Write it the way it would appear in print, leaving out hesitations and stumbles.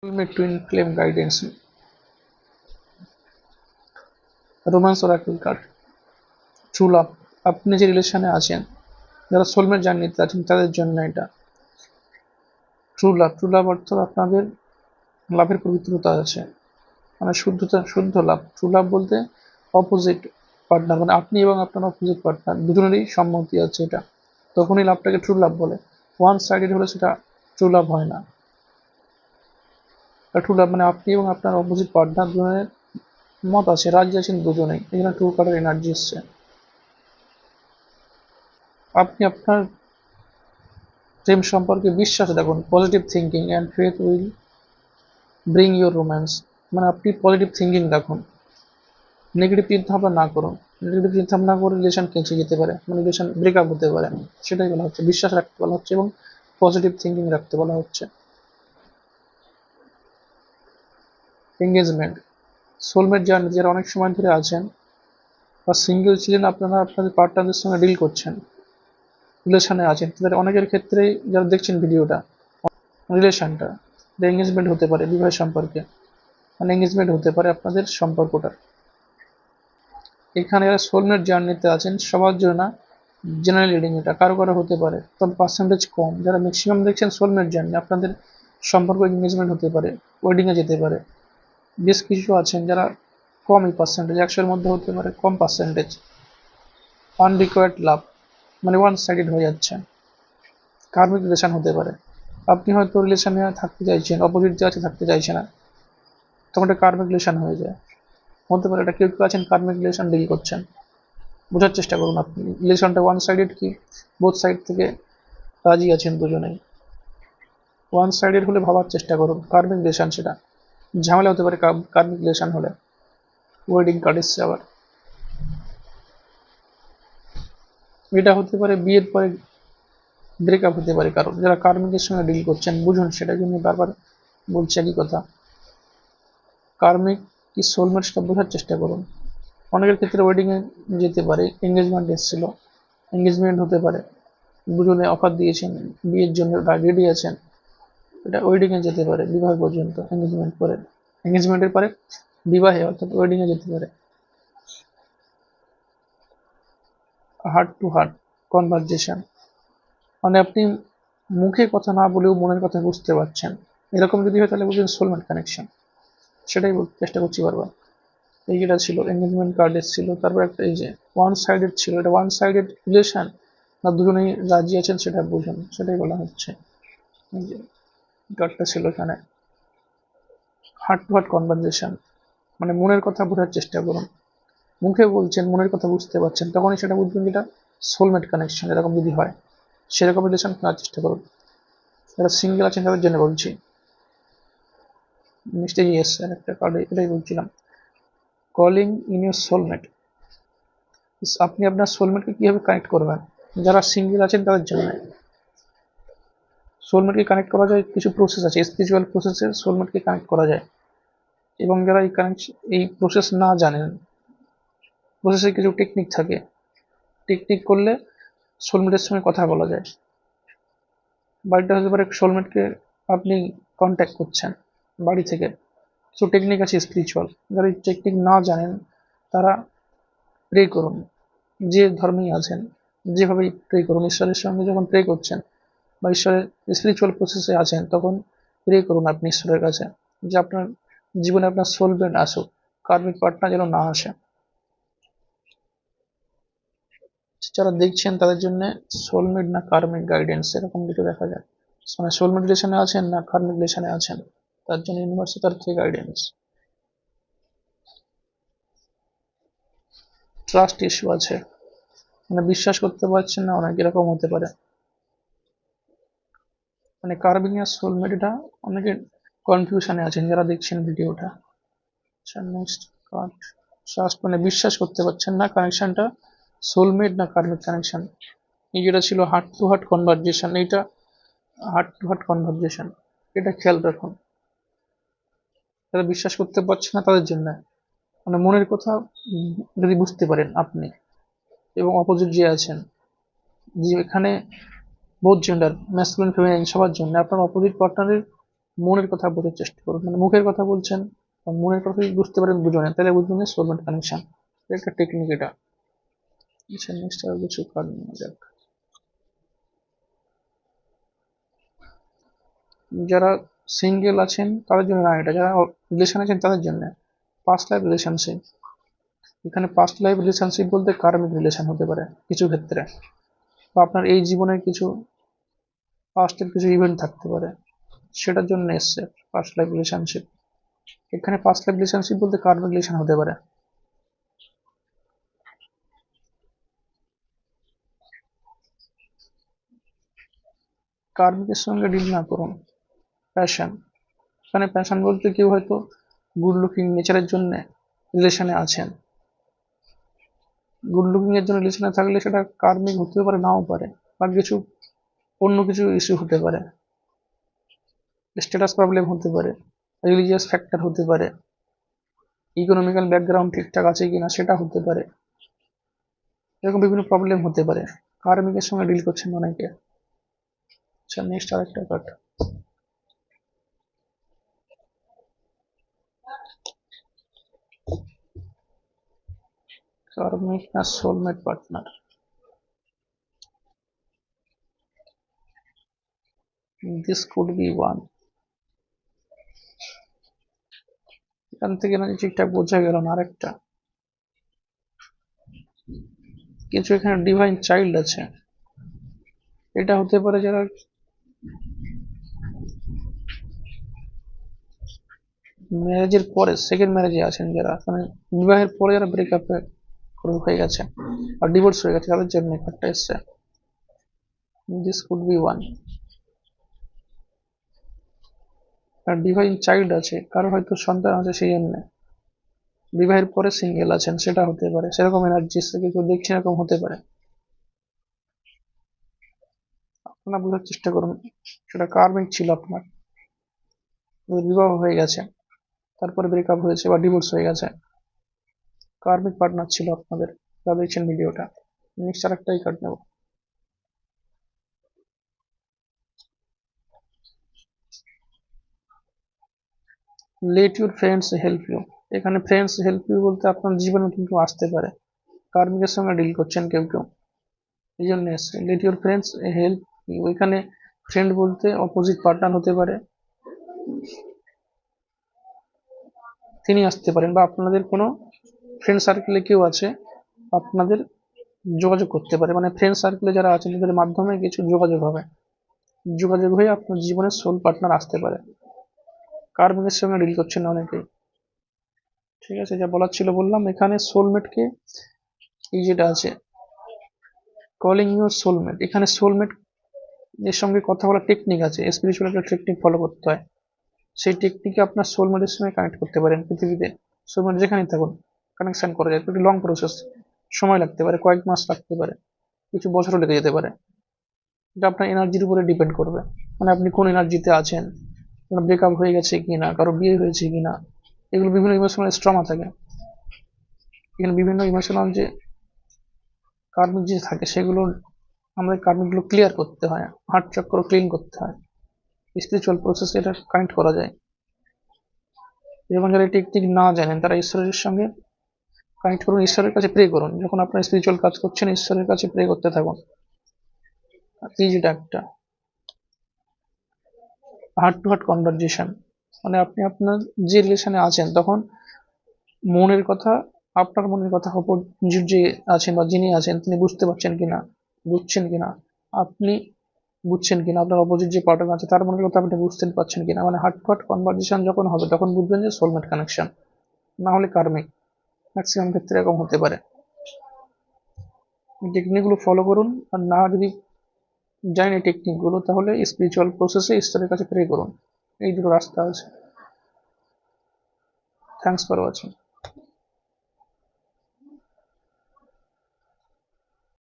Soulmate twin flame guidance, romance oracle card, true love. আপনি যে রিলেশনে আছেন, যারা সোলমেট জার্নিতে আছেন তাদের জন্য এটা ট্রু লাভ। ট্রু লাভ অর্থ আপনাদের লাভের পবিত্রতা আছে, মানে শুদ্ধতা, শুদ্ধ লাভ। ট্রু লাভ বলতে অপোজিট পার্টনার, মানে আপনি এবং আপনার অপোজিট পার্টনার দুজনেরই সম্মতি আছে, এটা তখনই লাভটাকে ট্রু লাভ বলে। ওয়ান সাইডেড হলে সেটা ট্রু লাভ হয় না। ট্রু লাভ মানে আপনি এবং আপনার অপোজিট পার্টনার দুজনের মত আছে, রাজি আছেন দুজনেই, এখানে ট্রু কার্ডের এনার্জি এসছে। আপনি আপনার প্রেম সম্পর্কে বিশ্বাস রাখুন, positive thinking and faith will bring your romance. মানে আপনি পজিটিভ থিঙ্কিং রাখুন, নেগেটিভ চিন্তাভাবনা না করুন। নেগেটিভ চিন্তাভাবনা করে রিলেশন কেঁচে যেতে পারে, মানে রিলেশন ব্রেকআপ হতে পারে, সেটাই বলা হচ্ছে। বিশ্বাস রাখতে বলা হচ্ছে এবং পজিটিভ থিঙ্কিং রাখতে বলা হচ্ছে। এঙ্গেজমেন্ট, সোলমেট জার্নি যারা অনেক সময় ধরে আছেন বা সিঙ্গেল ছিলেন, আপনারা আপনাদের পার্টনারদের সঙ্গে ডিল করছেন, রিলেশনে আছেন, তাদের অনেকের ক্ষেত্রেই যারা দেখছেন ভিডিওটা, রিলেশনটা এঙ্গেজমেন্ট হতে পারে, বিবাহ সম্পর্কে মানে এঙ্গেজমেন্ট হতে পারে আপনাদের সম্পর্কটা। এখানে যারা সোলমেট জার্নিতে আছেন সবার জন্য না, জেনারেল রিডিং এটা, কারো কারো হতে পারে, তবে পার্সেন্টেজ কম। যারা ম্যাক্সিমাম দেখছেন সোলমেট জার্নি, আপনাদের সম্পর্ক এঙ্গেজমেন্ট হতে পারে, ওয়েডিংয়ে যেতে পারে। বেশ কিছু আছেন যারা কমই পার্সেন্টেজ, 100-এর মধ্যে হতে পারে, কম পার্সেন্টেজ। আনরিকোয়ার্ড লাভ মানে ওয়ান সাইডেড হয়ে যাচ্ছে, কার্মিক রিলেশন হতে পারে। আপনি হয়তো রিলেশনে থাকতে চাইছেন, অপোজিট যে আছে থাকতে চাইছে না, তখন এটা কার্মিক রিলেশন হয়ে যায়। হতে পারে এটা কেউ কেউ আছেন কার্মিক রিলেশন ডিল করছেন। বোঝার চেষ্টা করুন আপনি রিলেশনটা ওয়ান সাইডেড কি বোথ সাইড থেকে রাজি আছেন দুজনেই। ওয়ান সাইডেড হলে ভাবার চেষ্টা করুন, কার্মিক রিলেশন সেটা ঝামেলা হতে পারে। কার্মিক রিলেশন হলে ওয়েডিং কার্ড এসছে আবার, এটা হতে পারে বিয়ের পরে ব্রেকআপ হতে পারে। কারণ যারা কার্মিকের সঙ্গে ডিল করছেন বুঝুন, সেটার জন্য বারবার বলছি একই কথা। কার্মিক কি সোলমেট সেটা বোঝার চেষ্টা করুন। অনেকের ক্ষেত্রে ওয়েডিংয়ে যেতে পারে, এঙ্গেজমেন্ট এসেছিল, এঙ্গেজমেন্ট হতে পারে, দুজনে অফার দিয়েছেন, বিয়ের জন্য রেডি আছেন, এটা ওয়েডিংয়ে যেতে পারে, বিবাহ পর্যন্ত। এঙ্গেজমেন্ট পরে, এঙ্গেজমেন্টের পরে বিবাহে অর্থাৎ ওয়েডিংয়ে যেতে পারে। হার্ট টু হার্ট কনভারজেশন মানে আপনি মুখে কথা না বলেও মনের কথা বুঝতে পারছেন, এরকম যদি হয় তাহলে বুঝবেন সোলমেট কানেকশন। সেটাই বলতে চেষ্টা করছি বারবার। এই যেটা ছিল এঙ্গেজমেন্ট কার্ড ছিল, তারপর একটা এই যে ওয়ান সাইডেড ছিল, এটা ওয়ান সাইডেড রিলেশন না দুজনেই রাজি আছেন সেটা বুঝুন, সেটাই বলা হচ্ছে। এই যে কার্ডটা ছিল এখানে, হার্ট টু হার্ট কনভারসেশন মানে মনের কথা বোঝার চেষ্টা করুন। মুখে বলছেন, মনের কথা বুঝতে পারছেন, তখনই সেটা বুঝবেন যেটা সোলমেট কানেকশন। এরকম যদি হয় সেরকম রিলেশন করার চেষ্টা করুন। যারা সিঙ্গেল আছেন তাদের জন্য বলছি। মিস্টেক ইয়েস একটা কার্ড, এটাই বলছিলাম। কলিং ইন ইউর সোলমেট, আপনি আপনার সোলমেটকে কিভাবে কানেক্ট করবেন। যারা সিঙ্গেল আছেন তাদের জন্য সোলমেটকে কানেক্ট করা যায়, কিছু প্রসেস আছে, স্পিরিচুয়াল প্রসেসে সোলমেটকে কানেক্ট করা যায়। এবং যারা এই প্রসেস না জানেন, প্রসেসে কিছু টেকনিক থাকে, টেকনিক করলে সোলমেটের সঙ্গে কথা বলা যায়। বাড়িটা হতে পারে সোলমেটকে আপনি কন্ট্যাক্ট করছেন বাড়ি থেকে, কিছু টেকনিক আছে স্পিরিচুয়াল। যারা এই টেকনিক না জানেন তারা প্রে করুন, যে ধর্মেই আছেন যেভাবেই প্রে করুন। ঈশ্বরের সঙ্গে যখন প্রে করছেন বা ঈশ্বরের স্পিরিচুয়াল প্রসেসে আছেন, তখন প্রে করুন আপনি ঈশ্বরের কাছে যে আপনার জীবনে আপনার সোলমেট আসুক, কার্মিক পার্টনার যেন না আসে। যারা দেখছেন তাদের জন্য সোলমেট না কার্মিক গাইডেন্স এরকম কিছু দেখা যায়, মানে সোলমেট রিলেশনে আছেন না কার্মিক রিলেশনে আছেন, তার জন্য ইউনিভার্সের তরফ থেকে গাইডেন্স। ট্রাস্ট ইস্যু আছে, মানে বিশ্বাস করতে পারছেন না, অনেক এরকম হতে পারে। মানে কার্মিক আর সোলমেট এটা অনেকে কনফিউশনে আছেন যারা দেখছেন ভিডিওটা। নেক্সট কার্ড, ট্রাস্ট মানে বিশ্বাস করতে পারছেন না কানেকশনটা সোলমেট না কার্মিক কানেকশন। এই যেটা ছিল হার্ট টু হার্ট কনভারজেশন, এইটা হার্ট টু হার্ট কনভারজেশন, এটা খেয়াল রাখুন। যারা বিশ্বাস করতে পারছে না তাদের জন্য, মানে মনের কথা যদি বুঝতে পারেন আপনি এবং অপোজিট যে আছেন, যে এখানে বোথ জেন্ডার ম্যাসকুলিন ফেমিনিন সবার জন্য, আপনার অপোজিট পার্টনারের মনের কথা বোঝার চেষ্টা করুন, মানে মুখের কথা বলছেন মনের কথা যদি বুঝতে পারেন বুঝবেন, তাহলে বুঝবেন যে সোলমেট কানেকশন। একটা টেকনিক এটা। আচ্ছা, নেক্সট আর কিছু কার্ড নেওয়া যাক। যারা সিঙ্গেল আছেন তাদের জন্য না, এটা যারা রিলেশন আছেন তাদের জন্য। পাস্ট লাইফ রিলেশনশিপ, এখানে পাস্ট লাইফ রিলেশনশিপ বলতে কার্মিক রিলেশন হতে পারে কিছু ক্ষেত্রে, বা আপনার এই জীবনের কিছু পাস্টের কিছু ইভেন্ট থাকতে পারে, সেটার জন্য এসছে পাস্ট লাইফ রিলেশনশিপ। এখানে পাস্ট লাইফ রিলেশনশিপ বলতে কার্মিক রিলেশন হতে পারে। কার্মিকের সঙ্গে ডিল না করুন। প্যাশন, এখানে প্যাশন বলতে কেউ হয়তো গুড লুকিং নেচারের জন্য রিলেশনে আছেন। গুড লুকিং এর জন্য রিলেশনে থাকলে সেটা কার্মিক হতে পারে, নাও পারে, বা কিছু অন্য কিছু ইস্যু হতে পারে, স্ট্যাটাস প্রবলেম হতে পারে, রিলিজিয়াস ফ্যাক্টর হতে পারে, ইকোনমিক্যাল ব্যাকগ্রাউন্ড ঠিকঠাক আছে কিনা সেটা হতে পারে, এরকম বিভিন্ন প্রবলেম হতে পারে। কার্মিকের সঙ্গে ডিল করছেন অনেকে। আচ্ছা, নেক্সট আরেকটা কার্ড। কার্মিক না soulmate partner, this could be one. এখান থেকে না ঠিকঠাক বোঝা গেল না। আরেকটা কিছু এখানে ডিভাইন চাইল্ড আছে, এটা হতে পারে যারা ম্যারেজের পরে সেকেন্ড ম্যারেজে আছেন, যারা মানে বিবাহের পরে যারা ব্রেকআপ হয়ে গেছে আর ডিভোর্স হয়ে গেছে, তাদের জন্য কার্ডটা এসছে। This could be one. আর ডিভাইন চাইল্ড আছে, কারো হয়তো সন্তান আছে, সেই জন্য বিবাহের পরে সিঙ্গেল আছেন, সেটা হতে পারে। সেরকম এনার্জি থেকে কেউ দেখছেন, এরকম হতে পারে। আপনারা বোঝার চেষ্টা করুন সেটা কার্মিক ছিল আপনার, বিবাহ হয়ে গেছে, তারপরে ব্রেকআপ হয়েছে বা ডিভোর্স হয়ে গেছে, কার্মিক পার্টনার ছিল আপনাদের, যা দেখছেন ভিডিওটা। নেক্সট আরেকটাই কার্ড নেব। Let your friends help you, এখানে ফ্রেন্ডস হেল্প ইউ বলতে আপনার জীবনে কিন্তু আসতে পারে, কার্মিকের সঙ্গে ডিল করছেন কেউ কেউ, এই জন্য এসছে let your friends help you. এখানে ফ্রেন্ড বলতে অপোজিট পার্টনার হতে পারে, তিনি আসতে পারেন, বা আপনাদের কোনো ফ্রেন্ড সার্কেলে কেউ আছে, আপনাদের যোগাযোগ করতে পারে, মানে ফ্রেন্ড সার্কেলে যারা আছেন তাদের মাধ্যমে কিছু যোগাযোগ হবে, যোগাযোগ হয়ে আপনার জীবনের সোল পার্টনার আসতে পারে। কার্মিকের সঙ্গে ডিল করছেন অনেকেই। ঠিক আছে, যা বলার ছিল বললাম। এখানে সোলমেটকে, এই যেটা আছে কলিং ইউর সোলমেট, এখানে সোলমেট এর সঙ্গে কথা বলার টেকনিক আছে, স্পিরিচুয়াল একটা টেকনিক ফলো করতে হয়। সেই টেকনিকে আপনার সোলমেটের সঙ্গে কানেক্ট করতে পারেন। পৃথিবীতে সোলমেট যেখানেই থাকুন কানেকশন করা যায়, একটু লং প্রসেস, সময় লাগতে পারে, কয়েক মাস লাগতে পারে, কিছু বছরও লেগে যেতে পারে। এটা আপনার এনার্জির উপরে ডিপেন্ড করবে, মানে আপনি কোন এনার্জিতে আছেন, আপনার ব্রেকআপ হয়ে গেছে কিনা, কারো বিয়ে হয়েছে কিনা, এগুলো বিভিন্ন ইমোশনাল স্ট্রমা থাকে। এখানে বিভিন্ন ইমোশনাল যে কার্মিক যে থাকে সেগুলো আমাদের কার্মিকগুলো ক্লিয়ার করতে হয়, হার্ট চক্র ক্লিন করতে হয়, স্পিরিচুয়াল প্রসেসে এটা কানেক্ট করা যায়। এবং যারা এই টেকনিক না জানেন তারা ঈশ্বরের সঙ্গে কানেক্ট করুন, ঈশ্বরের কাছে প্রে করুন। যখন আপনার স্পিরিচুয়াল কাজ করছেন ঈশ্বরের কাছে প্রে করতে থাকুন। এই যেটা একটা হার্ট টু হার্ট কনভারজেশন, মানে আপনি আপনার যে রিলেশনে আছেন তখন মনের কথা, আপনার মনের কথা অপোজিট যে আছেন বা যিনি আছেন তিনি বুঝতে পারছেন কিনা, বুঝছেন কিনা, আপনি বুঝছেন কিনা, আপনার অপোজিট যে পার্টনার আছে তার মনের কথা আপনি বুঝতে পারছেন কিনা, মানে হার্ট টু হার্ট কনভারজেশন যখন হবে তখন বুঝবেন যে সোলমেট কানেকশন, না হলে কার্মিক। ম্যাক্সিমাম ক্ষেত্রে এরকম হতে পারে। টেকনিকগুলো ফলো করুন, আর না যদি জানেন এই টেকনিকগুলো তাহলে স্পিরিচুয়াল প্রসেসে ঈশ্বরের কাছে প্রে করুন। এই দুটো রাস্তা আছে। Thanks for watching.